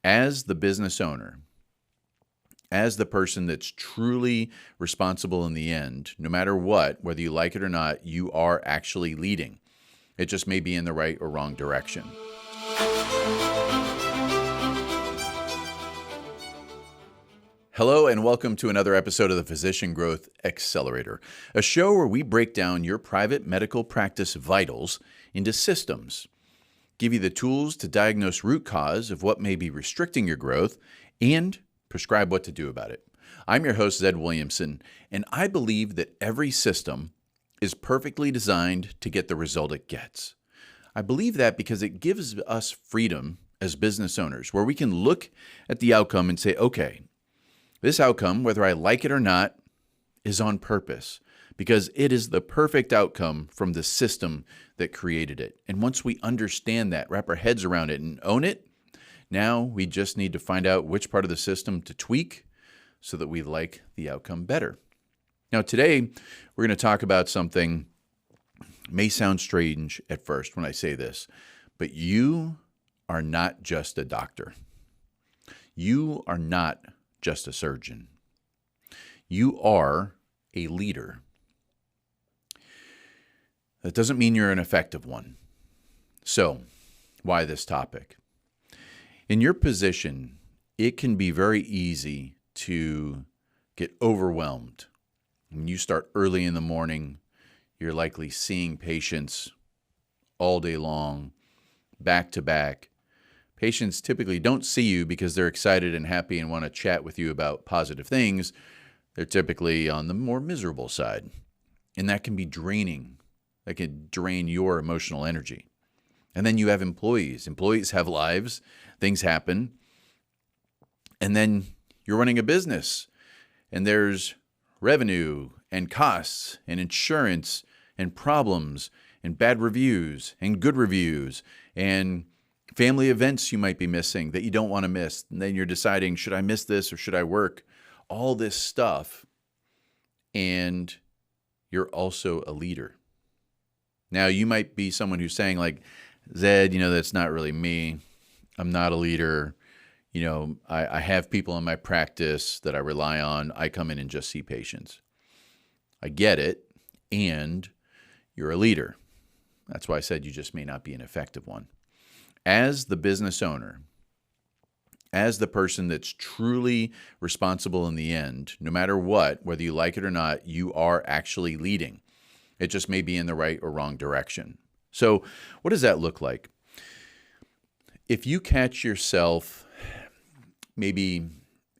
as the business owner, as the person that's truly responsible in the end, no matter what, whether you like it or not, you are actually leading. It just may be in the right or wrong direction. Hello and welcome to another episode of the Physician Growth Accelerator, a show where we break down your private medical practice vitals into systems, give you the tools to diagnose root cause of what may be restricting your growth, and prescribe what to do about it. I'm your host, Zed Williamson, and I believe that every system is perfectly designed to get the result it gets. I believe that because it gives us freedom as business owners, where we can look at the outcome and say, okay, this outcome, whether I like it or not, is on purpose because it is the perfect outcome from the system that created it. And once we understand that, wrap our heads around it and own it, now we just need to find out which part of the system to tweak so that we like the outcome better. Now, today, we're going to talk about something may sound strange at first when I say this, but you are not just a doctor. You are not just a surgeon. You are a leader. That doesn't mean you're an effective one. So, why this topic? In your position, it can be very easy to get overwhelmed. When you start early in the morning, you're likely seeing patients all day long, back to back. Patients typically don't see you because they're excited and happy and want to chat with you about positive things. They're typically on the more miserable side. And that can be draining. That can drain your emotional energy. And then you have employees. Employees have lives. Things happen. And then you're running a business. And there's revenue and costs and insurance and problems and bad reviews and good reviews and family events you might be missing that you don't want to miss. And then you're deciding, should I miss this or should I work? All this stuff. And you're also a leader. Now, you might be someone who's saying like, Zed, that's not really me. I'm not a leader. I have people in my practice that I rely on. I come in and just see patients. I get it. And you're a leader. That's why I said you just may not be an effective one. As the business owner, as the person that's truly responsible in the end, no matter what, whether you like it or not, you are actually leading. It just may be in the right or wrong direction. So what does that look like? If you catch yourself maybe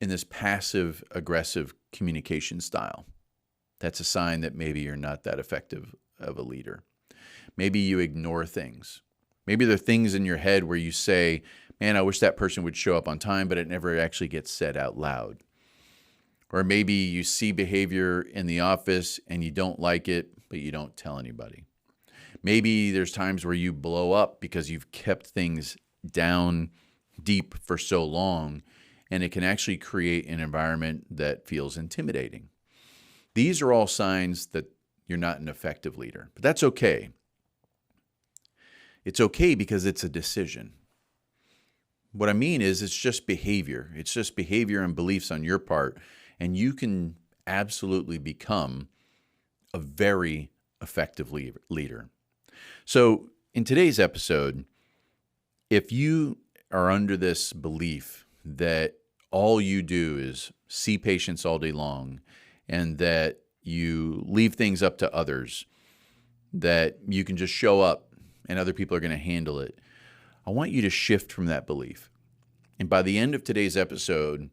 in this passive-aggressive communication style, that's a sign that maybe you're not that effective of a leader. Maybe you ignore things. Maybe there are things in your head where you say, man, I wish that person would show up on time, but it never actually gets said out loud. Or maybe you see behavior in the office and you don't like it, but you don't tell anybody. Maybe there's times where you blow up because you've kept things down deep for so long, and it can actually create an environment that feels intimidating. These are all signs that you're not an effective leader, but that's okay. It's okay because it's a decision. What I mean is it's just behavior. It's just behavior and beliefs on your part, and you can absolutely become a very effective leader. So in today's episode, if you are under this belief that all you do is see patients all day long and that you leave things up to others, that you can just show up and other people are going to handle it, I want you to shift from that belief. And by the end of today's episode,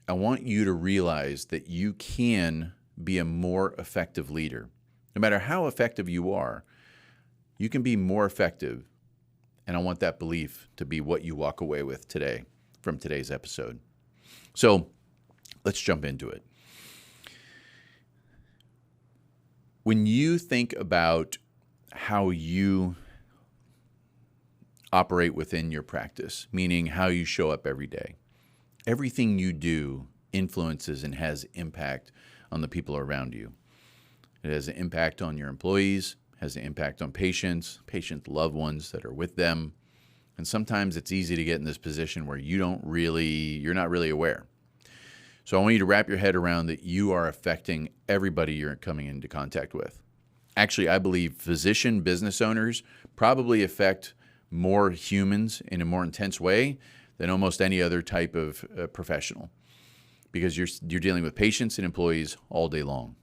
I want you to realize that you can be a more effective leader. No matter how effective you are, you can be more effective. And I want that belief to be what you walk away with today from today's episode. So let's jump into it. When you think about how you operate within your practice, meaning how you show up every day, everything you do influences and has impact on the people around you. It has an impact on your employees, has an impact on patients, loved ones that are with them. And sometimes it's easy to get in this position where you're not really aware. So I want you to wrap your head around that you are affecting everybody you're coming into contact with. Actually, I believe physician business owners probably affect more humans in a more intense way than almost any other type of professional, because you're dealing with patients and employees all day long.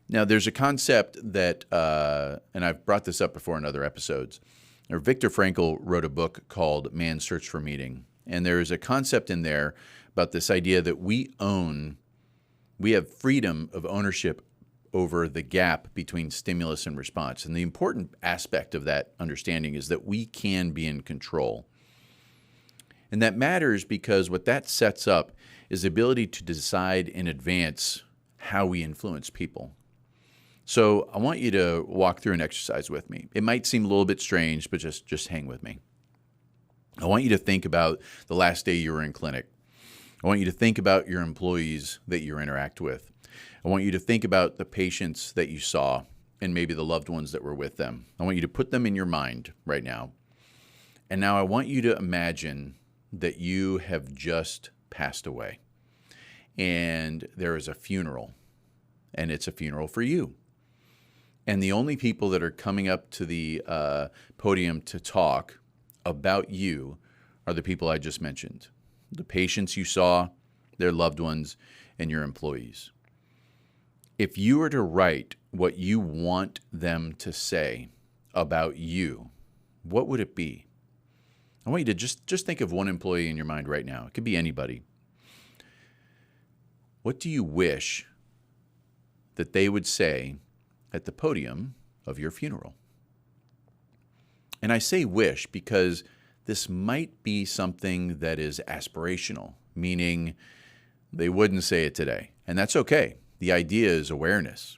Now, there's a concept that, and I've brought this up before in other episodes, Viktor Frankl wrote a book called Man's Search for Meaning. And there's a concept in there about this idea that we have freedom of ownership over the gap between stimulus and response. And the important aspect of that understanding is that we can be in control. And that matters because what that sets up is the ability to decide in advance how we influence people. So I want you to walk through an exercise with me. It might seem a little bit strange, but just hang with me. I want you to think about the last day you were in clinic. I want you to think about your employees that you interact with. I want you to think about the patients that you saw and maybe the loved ones that were with them. I want you to put them in your mind right now. And now I want you to imagine that you have just passed away and there is a funeral, and it's a funeral for you. And the only people that are coming up to the podium to talk about you are the people I just mentioned, the patients you saw, their loved ones, and your employees. If you were to write what you want them to say about you, what would it be? I want you to just think of one employee in your mind right now. It could be anybody. What do you wish that they would say at the podium of your funeral? And I say wish because this might be something that is aspirational, meaning they wouldn't say it today. And that's okay. The idea is awareness.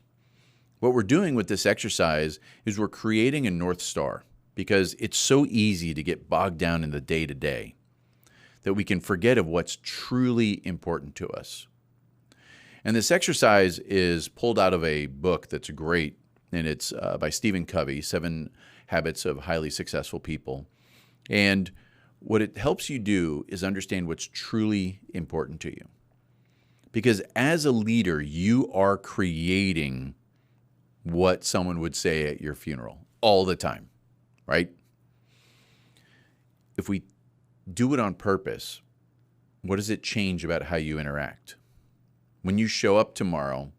What we're doing with this exercise is we're creating a North Star, because it's so easy to get bogged down in the day-to-day that we can forget of what's truly important to us. And this exercise is pulled out of a book that's great, and it's by Stephen Covey, 7 Habits of Highly Successful People. And what it helps you do is understand what's truly important to you. Because as a leader, you are creating what someone would say at your funeral all the time, right? If we do it on purpose, what does it change about how you interact? When you show up tomorrow,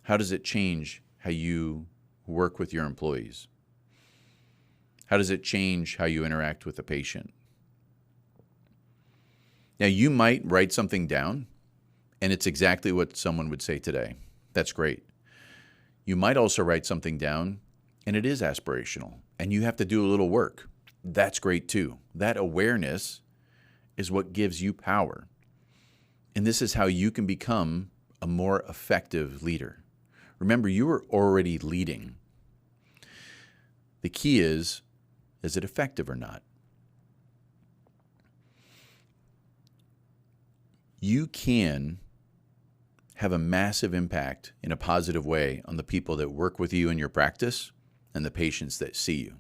how does it change how you work with your employees? How does it change how you interact with a patient? Now, you might write something down, and it's exactly what someone would say today. That's great. You might also write something down, and it is aspirational, and you have to do a little work. That's great too. That awareness is what gives you power. And this is how you can become a more effective leader. Remember, you are already leading. The key is it effective or not? You can have a massive impact in a positive way on the people that work with you in your practice and the patients that see you.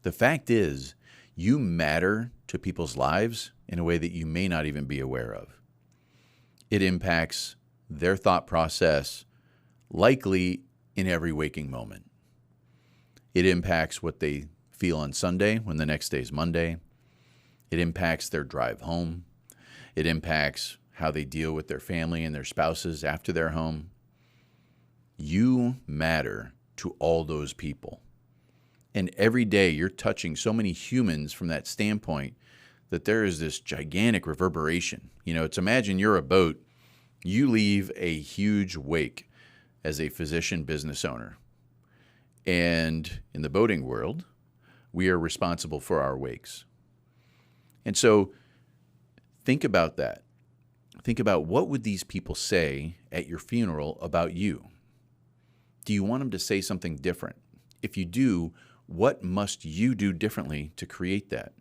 The fact is, you matter to people's lives in a way that you may not even be aware of. It impacts their thought process, likely in every waking moment. It impacts what they feel on Sunday when the next day is Monday. It impacts their drive home. It impacts how they deal with their family and their spouses after they're home. You matter to all those people. And every day you're touching so many humans from that standpoint that there is this gigantic reverberation. It's imagine you're a boat. You leave a huge wake as a physician business owner. And in the boating world, we are responsible for our wakes. And so think about that. Think about what would these people say at your funeral about you? Do you want them to say something different? If you do, what must you do differently to create that?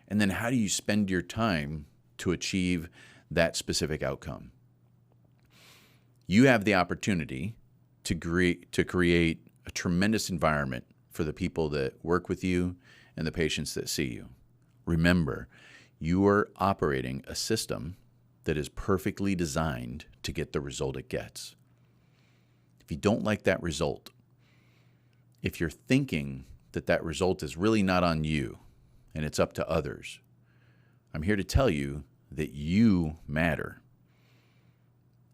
And then how do you spend your time to achieve that specific outcome? You have the opportunity to create a tremendous environment for the people that work with you and the patients that see you. Remember, you are operating a system that is perfectly designed to get the result it gets. If you don't like that result, if you're thinking that that result is really not on you and it's up to others, I'm here to tell you that you matter.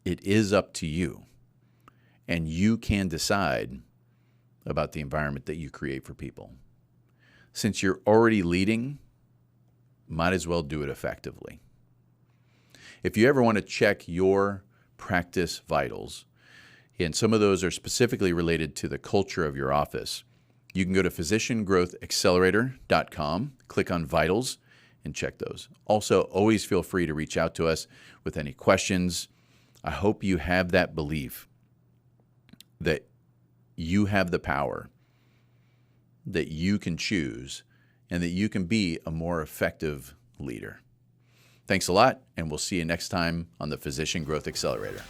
It is up to you, and you can decide about the environment that you create for people. Since you're already leading, might as well do it effectively. If you ever want to check your practice vitals, and some of those are specifically related to the culture of your office, you can go to physiciangrowthaccelerator.com, click on vitals, and check those. Also, always feel free to reach out to us with any questions. I hope you have that belief that you have the power, that you can choose, and that you can be a more effective leader. Thanks a lot, and we'll see you next time on the Physician Growth Accelerator.